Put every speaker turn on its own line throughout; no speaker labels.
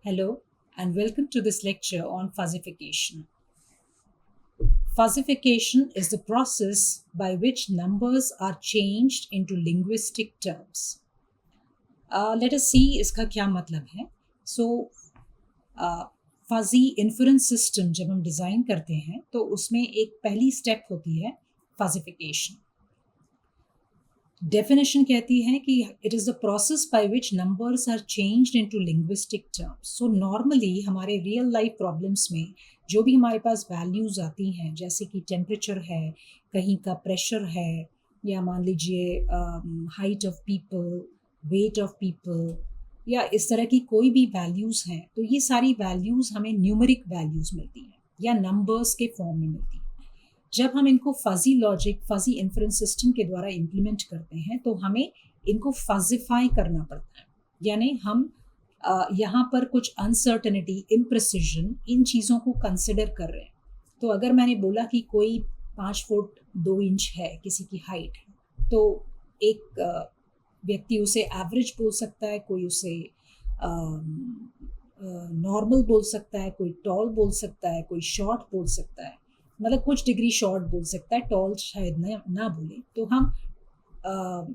Hello and welcome to this lecture on fuzzification. Fuzzification is the process by which numbers are changed into linguistic terms. Let us see इसका क्या मतलब है. So, fuzzy inference system जब हम design करते हैं तो उसमें एक पहली स्टेप होती है fuzzification. Definition कहती है कि it is the process by which numbers are changed into linguistic terms. So normally हमारे real life problems में जो भी हमारे पास values आती हैं जैसे कि temperature है, कहीं का pressure है, या मान लीजिए height of people, weight of people, या इस तरह की कोई भी values हैं, तो ये सारी values हमें numeric values मिलती हैं या numbers के form में मिलती हैं. जब हम इनको fuzzy logic, fuzzy inference system के द्वारा इम्प्लीमेंट करते हैं तो हमें इनको फजिफाई करना पड़ता है. यानी हम यहाँ पर कुछ अनसर्टनिटी, इम्प्रेसिजन, इन चीज़ों को कंसिडर कर रहे हैं. तो अगर मैंने बोला कि कोई 5 फुट 2 इंच है, किसी की हाइट है, तो एक व्यक्ति उसे एवरेज बोल सकता है, कोई उसे नॉर्मल बोल सकता है, कोई टॉल बोल सकता है, कोई शॉर्ट बोल सकता है, मतलब कुछ डिग्री शॉर्ट बोल सकता है, टॉल शायद ना बोले. तो हम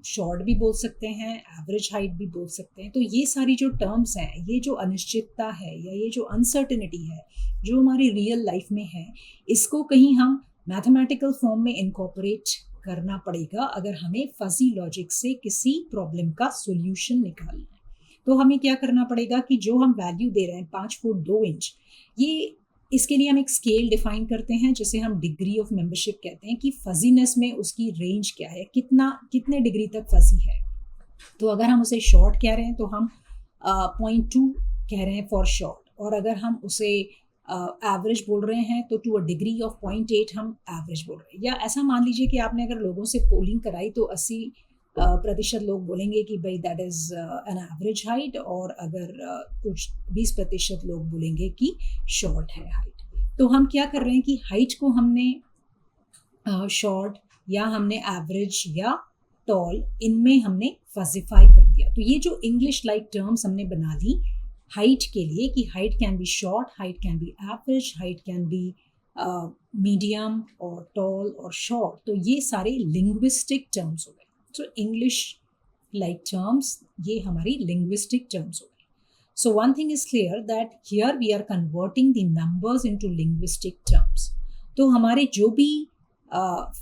शॉर्ट भी बोल सकते हैं, एवरेज हाइट भी बोल सकते हैं. तो ये सारी जो टर्म्स हैं, ये जो अनिश्चितता है या ये जो अनसर्टिनिटी है जो हमारी रियल लाइफ में है, इसको कहीं हम मैथमेटिकल फॉर्म में इनकॉर्पोरेट करना पड़ेगा अगर हमें फजी लॉजिक से किसी प्रॉब्लम का सोल्यूशन निकालना है. तो हमें क्या करना पड़ेगा कि जो हम वैल्यू दे रहे हैं 5 फुट 2 इंच, ये इसके लिए हम एक स्केल डिफाइन करते हैं जिसे हम डिग्री ऑफ मेंबरशिप कहते हैं कि फजीनेस में उसकी रेंज क्या है, कितने डिग्री तक फजी है. तो अगर हम उसे शॉर्ट कह रहे हैं तो हम 0.2 कह रहे हैं फॉर शॉर्ट, और अगर हम उसे एवरेज बोल रहे हैं तो टू अ डिग्री ऑफ 0.8 हम एवरेज बोल रहे हैं. या ऐसा मान लीजिए कि आपने अगर लोगों से पोलिंग कराई तो 80% लोग बोलेंगे कि भाई that is an average height, और अगर कुछ 20% लोग बोलेंगे कि शॉर्ट है हाइट. तो हम क्या कर रहे हैं कि हाइट को हमने शॉर्ट या हमने एवरेज या टॉल, इनमें हमने फजिफाई कर दिया. तो ये जो इंग्लिश लाइक टर्म्स हमने बना ली हाइट के लिए कि height can be short, height can B average, height can be medium और टॉल और शॉर्ट, तो ये सारे लिंग्विस्टिक टर्म्स हो गए. So English like terms, ये हमारी linguistic terms हो गई. So one thing is clear that here we are converting the numbers into linguistic terms. तो हमारे जो भी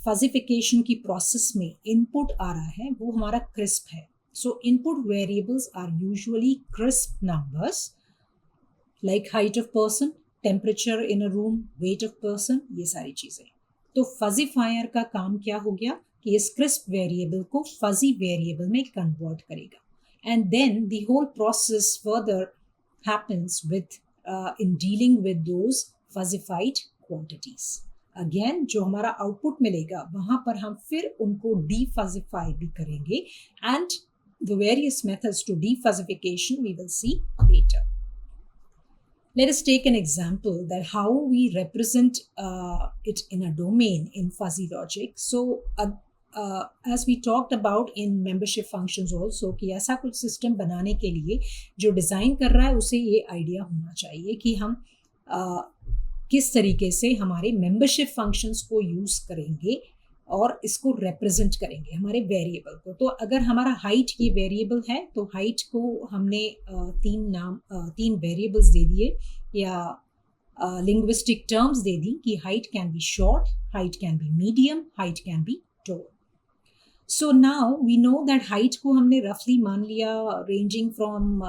fuzzification की process में input आ रहा है वो हमारा crisp है. So input variables are usually crisp numbers like height of person, temperature in a room, weight of person, ये सारी चीज़ें. तो fuzzifier का काम क्या हो गया कि इस क्रिस्प वेरिएबल को फजी वेरिएबल में कन्वर्ट करेगा. And then the whole process further happens with in dealing with those fuzzified quantities. Again जो हमारा आउटपुट मिलेगा वहाँ पर हम फिर उनको डीफजिफाई भी करेंगे, and the various methods to defuzzification we will see later. Let us take an example that how we represent it in a domain in fuzzy logic. So as we talked about in membership functions also, कि ऐसा कुछ system बनाने के लिए जो design कर रहा है उसे ये आइडिया होना चाहिए कि हम किस तरीके से हमारे मेंबरशिप फंक्शंस को यूज़ करेंगे और इसको रिप्रेजेंट करेंगे हमारे वेरिएबल को. तो अगर हमारा हाइट ये वेरिएबल है तो हाइट को हमने तीन वेरिएबल्स दे दिए या लिंग्विस्टिक टर्म्स दे दी कि height can be short, height can be medium, height can be tall. So now we know that height को हमने रफली मान लिया ranging from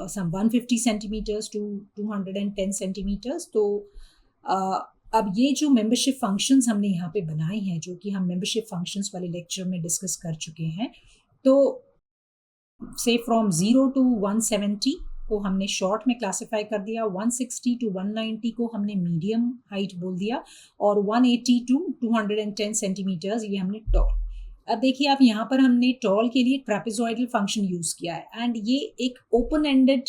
some 150 centimetres to 210 centimetres. तो अब ये जो मेंबरशिप फंक्शंस हमने यहाँ पे बनाए हैं, जो कि हम मेंबरशिप फंक्शंस वाले लेक्चर में डिस्कस कर चुके हैं, तो से फ्रॉम 0 टू 170 को हमने शॉर्ट में क्लासिफाई कर दिया, 160 टू 190 को हमने मीडियम हाइट बोल दिया, और 180 टू 210 सेंटीमीटर्स ये हमने टॉल. अब देखिए आप यहाँ पर हमने टॉल के लिए ट्रेपेजॉइडल फंक्शन यूज़ किया है, एंड ये एक ओपन एंडेड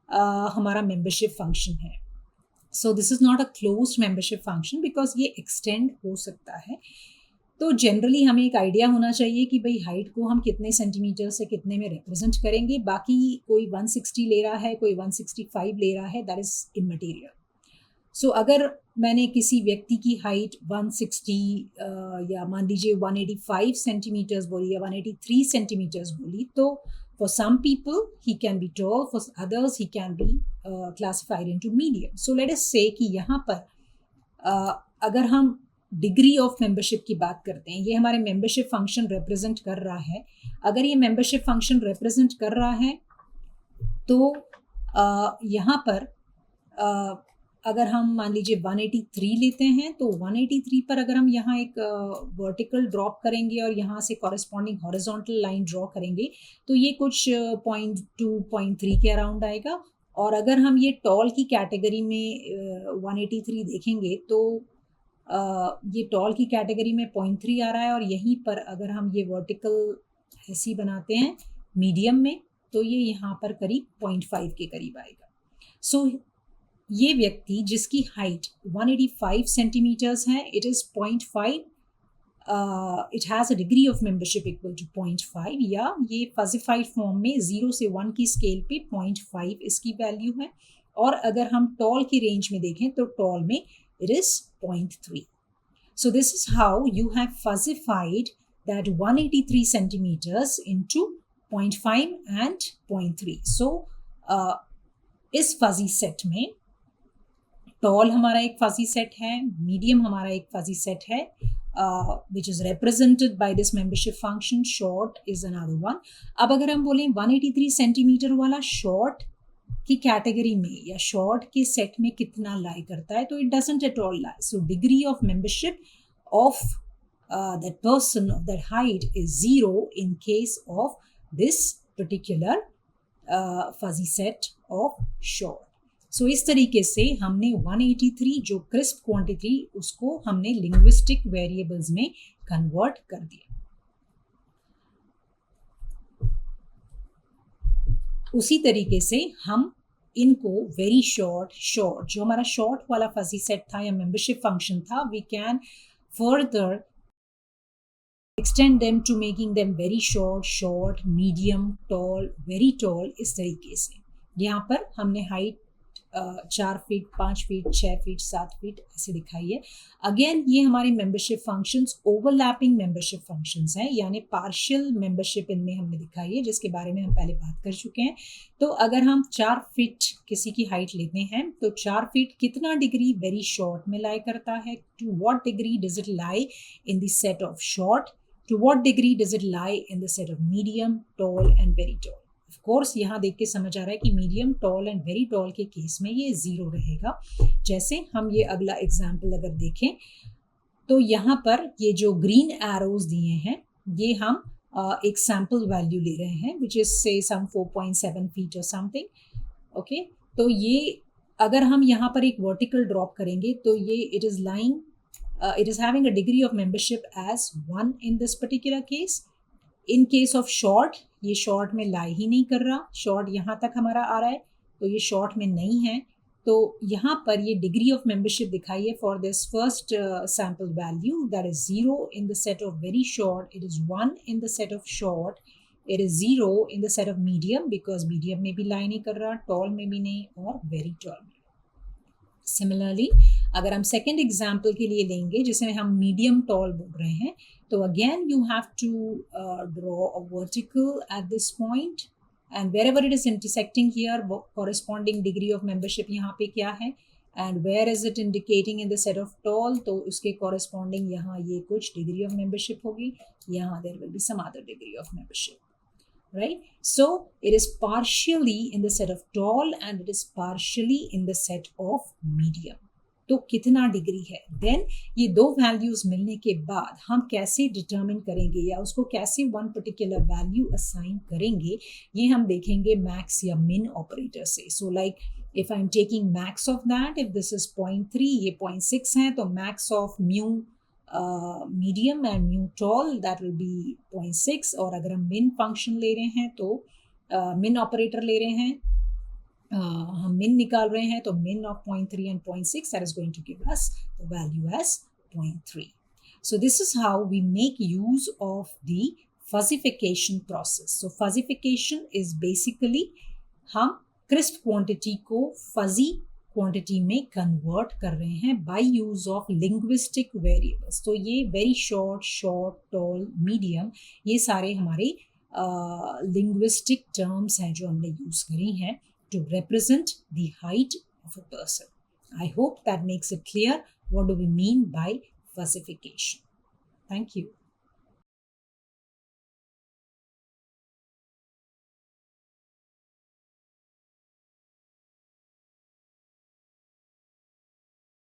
हमारा मेंबरशिप फंक्शन है. So this is not a closed membership function because ये extend हो सकता है. तो जनरली हमें एक आइडिया होना चाहिए कि भाई हाइट को हम कितने सेंटीमीटर से कितने में रिप्रेजेंट करेंगे। बाकी कोई 160 ले रहा है, कोई 165 ले रहा है, दैट इज इमटेरियल। सो अगर मैंने किसी व्यक्ति की हाइट 160 या मान लीजिए 185 सेंटीमीटर्स बोली या 183 सेंटीमीटर्स बोली, तो for some people he can be tall, for others he can be classified into medium. So let us say कि यहाँ पर अगर हम डिग्री ऑफ मेंबरशिप की बात करते हैं, ये हमारे मेंबरशिप फंक्शन रिप्रेजेंट कर रहा है। अगर ये मेंबरशिप फंक्शन रिप्रेजेंट कर रहा है तो यहाँ पर अगर हम मान लीजिए 183 लेते हैं, तो 183 पर अगर हम यहाँ एक वर्टिकल ड्रॉप करेंगे और यहाँ से कॉरेस्पॉन्डिंग हॉरिजॉन्टल लाइन ड्रॉ करेंगे, तो ये कुछ 0.2 0.3 के अराउंड आएगा। और अगर हम ये टॉल की कैटेगरी में 183 देखेंगे तो ये टॉल की कैटेगरी में 0.3 आ रहा है, और यहीं पर अगर हम ये वर्टिकल ऐसी बनाते हैं मीडियम में, तो ये यहाँ पर करीब 0.5 के करीब आएगा। सो ये व्यक्ति जिसकी हाइट 185 सेंटीमीटर्स है, it is 0.5, it has a degree of membership equal to 0.5, या ये फजिफाइड फॉर्म में 0 से 1 की स्केल पे 0.5 इसकी वैल्यू है। और अगर हम टॉल की रेंज में देखें तो टॉल में it is 0.3. So this is how you have fussified that 183 centimeters into 0.5 and 0.3. So इस fuzzy set में tall हमारा एक fuzzy set है, medium हमारा एक fuzzy set है, which is represented by this membership function, short is another one. अब अगर हम बोलें 183 सेंटीमीटर वाला short की कैटेगरी में या शॉर्ट के सेट में कितना लाई करता है, तो it doesn't at all lie. So degree of membership of that person of that height is 0 in case of this particular fuzzy set of short. So इस तरीके से हमने 183 जो क्रिस्प क्वांटिटी उसको हमने लिंग्विस्टिक वेरिएबल्स में कन्वर्ट कर दिया। उसी तरीके से हम इनको वेरी शॉर्ट जो हमारा शॉर्ट वाला फजी सेट था या मेंबरशिप फंक्शन था, we can further extend them to making them very short, medium, tall, very tall. इस तरीके से यहाँ पर हमने height 4 feet, 5 feet, 6 feet, 7 feet ऐसे दिखाई है। अगेन ये हमारे membership functions overlapping membership functions हैं, यानी पार्शियल मेंबरशिप इनमें हमने दिखाई है, जिसके बारे में हम पहले बात कर चुके हैं। तो अगर हम 4 फीट किसी की हाइट लेते हैं, तो 4 फीट कितना डिग्री वेरी शॉर्ट में लाई करता है, to what degree does it lie in the set of short, to what degree does it lie in the set of medium, tall and very tall. Of course यहाँ देख के समझ आ रहा है कि medium, tall and very tall के case में ये 0 रहेगा। जैसे हम ये अगला एग्जाम्पल अगर देखें, तो यहाँ पर ये जो ग्रीन एरोज दिए हैं, ये हम एक सैम्पल वैल्यू ले रहे हैं, विच इज से सम 4.7 फीट और समथिंग। ओके, तो ये अगर हम यहाँ पर एक वर्टिकल ड्रॉप करेंगे, तो ये it is lying, it is having a degree of membership as 1 in this particular case. In case of short, ये शॉर्ट में लाई ही नहीं कर रहा, शॉर्ट यहाँ तक हमारा आ रहा है, तो ये शॉर्ट में नहीं है। तो यहाँ पर ये डिग्री ऑफ मेंबरशिप दिखाई है for this first sample value, that is 0 in the set of very short, it is 1 in the set of short, it is 0 in the set of medium, because medium में भी लाई नहीं कर रहा, toll में भी नहीं, और वेरी टॉल में। सिमिलरली अगर हम सेकेंड एग्जाम्पल के लिए लेंगे, जिसे हम मीडियम टॉल बोल रहे हैं, तो again you have to draw a vertical at this point, and wherever it is intersecting here, corresponding degree of membership यहाँ पे क्या है, and where is it indicating in the set of tall, तो उसके corresponding यहाँ ये कुछ degree of membership होगी, यहाँ there will be some other degree of membership, right? So it is partially in the set of tall and it is partially in the set of medium. तो कितना degree है, then ये दो values मिलने के बाद हम कैसे डिटरमिन करेंगे या उसको कैसे वन पर्टिकुलर वैल्यू असाइन करेंगे, ये हम देखेंगे मैक्स या मिन ऑपरेटर से। So like if I am taking max of that, if this is 0.3, ये 0.6 है, तो max of mu medium and mu tall that will be 0.6। और अगर हम मिन फंक्शन ले रहे हैं, तो मिन ऑपरेटर ले रहे हैं, हम मिन निकाल रहे हैं, तो min of 0.3 and 0.6 that is going to give us the value as 0.3। So this is how we make use of the fuzzification process. So fuzzification is basically हम crisp quantity को fuzzy quantity में convert कर रहे हैं by use of linguistic variables. तो ये very short, tall, medium, ये सारे हमारे linguistic terms हैं जो हमने use करी हैं to represent the height of a person. I hope that makes it clear what do we mean by fuzzification. Thank you.